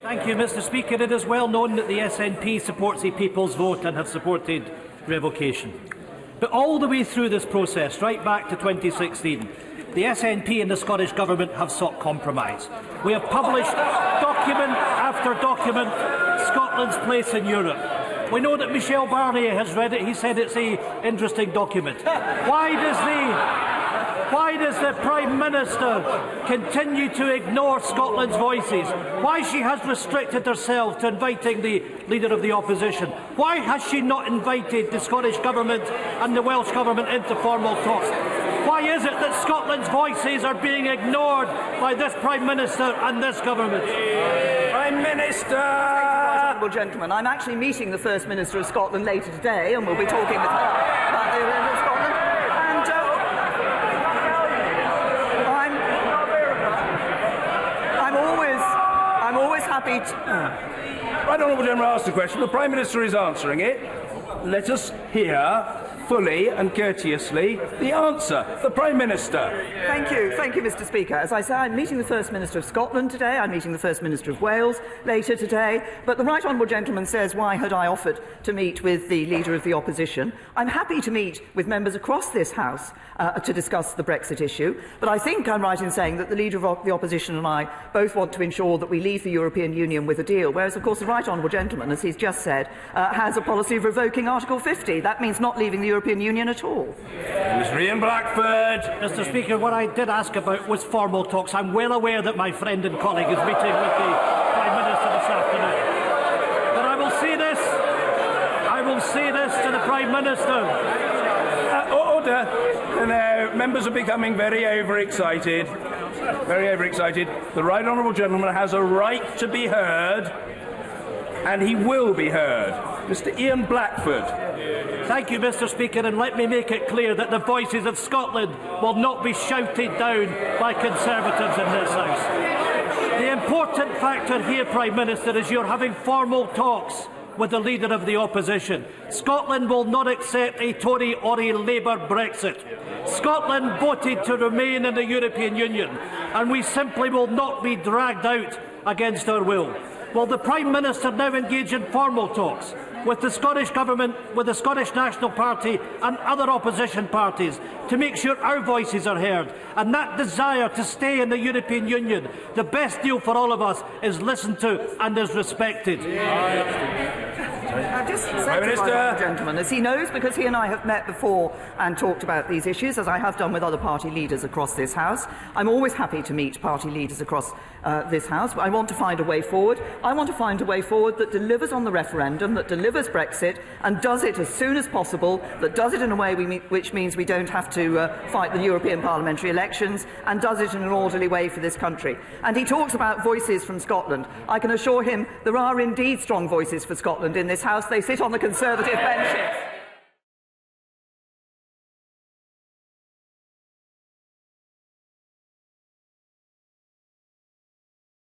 Thank you, Mr Speaker. It is well known that the SNP supports a people's vote and have supported revocation. But all the way through this process, right back to 2016, the SNP and the Scottish Government have sought compromise. We have published document after document Scotland's place in Europe. We know that Michel Barnier has read it. He said it's an interesting document. Why does the Prime Minister continue to ignore Scotland's voices? Why she has restricted herself to inviting the Leader of the Opposition? Why has she not invited the Scottish Government and the Welsh Government into formal talks? Why is it that Scotland's voices are being ignored by this Prime Minister and this Government? Prime Minister! Honourable gentleman, I'm actually meeting the First Minister of Scotland later today, and we'll be talking with her about the event of Scotland. I'm always happy to... Right, Honourable Gentleman asked the question. The Prime Minister is answering it. Let us hear fully and courteously the answer. The Prime Minister. Thank you, Mr Speaker. As I say, I'm meeting the First Minister of Scotland today, I'm meeting the First Minister of Wales later today, but the Right Honourable Gentleman says, why had I offered to meet with the Leader of the Opposition? I'm happy to meet with members across this House to discuss the Brexit issue, but I think I'm right in saying that the Leader of the Opposition and I both want to ensure that we leave the European Union with a deal, whereas, of course, the Right Honourable Gentleman, as he's just said, has a policy of revoking Article 50. That means not leaving the European Union at all. Mr Ian Blackford. Mr Speaker, what I did ask about was formal talks. I'm well aware that my friend and colleague is meeting with the Prime Minister this afternoon. But I will say this to the Prime Minister. Order. Now, members are becoming very overexcited. Very overexcited. The Right Honourable Gentleman has a right to be heard, and he will be heard. Mr Ian Blackford. Thank you, Mr Speaker, and let me make it clear that the voices of Scotland will not be shouted down by Conservatives in this House. The important factor here, Prime Minister, is you're having formal talks with the Leader of the Opposition. Scotland will not accept a Tory or a Labour Brexit. Scotland voted to remain in the European Union, and we simply will not be dragged out against our will. Will the Prime Minister now engage in formal talks with the Scottish Government, with the Scottish National Party and other opposition parties to make sure our voices are heard, and that desire to stay in the European Union, the best deal for all of us, is listened to and is respected? I've just said to the gentleman, as he knows, because he and I have met before and talked about these issues, as I have done with other party leaders across this House. I'm always happy to meet party leaders across this House. I want to find a way forward. I want to find a way forward that delivers on the referendum, that delivers Brexit, and does it as soon as possible, that does it in a way which means we don't have to fight the European parliamentary elections, and does it in an orderly way for this country. And he talks about voices from Scotland. I can assure him there are indeed strong voices for Scotland in this House. They sit on the Conservative benches.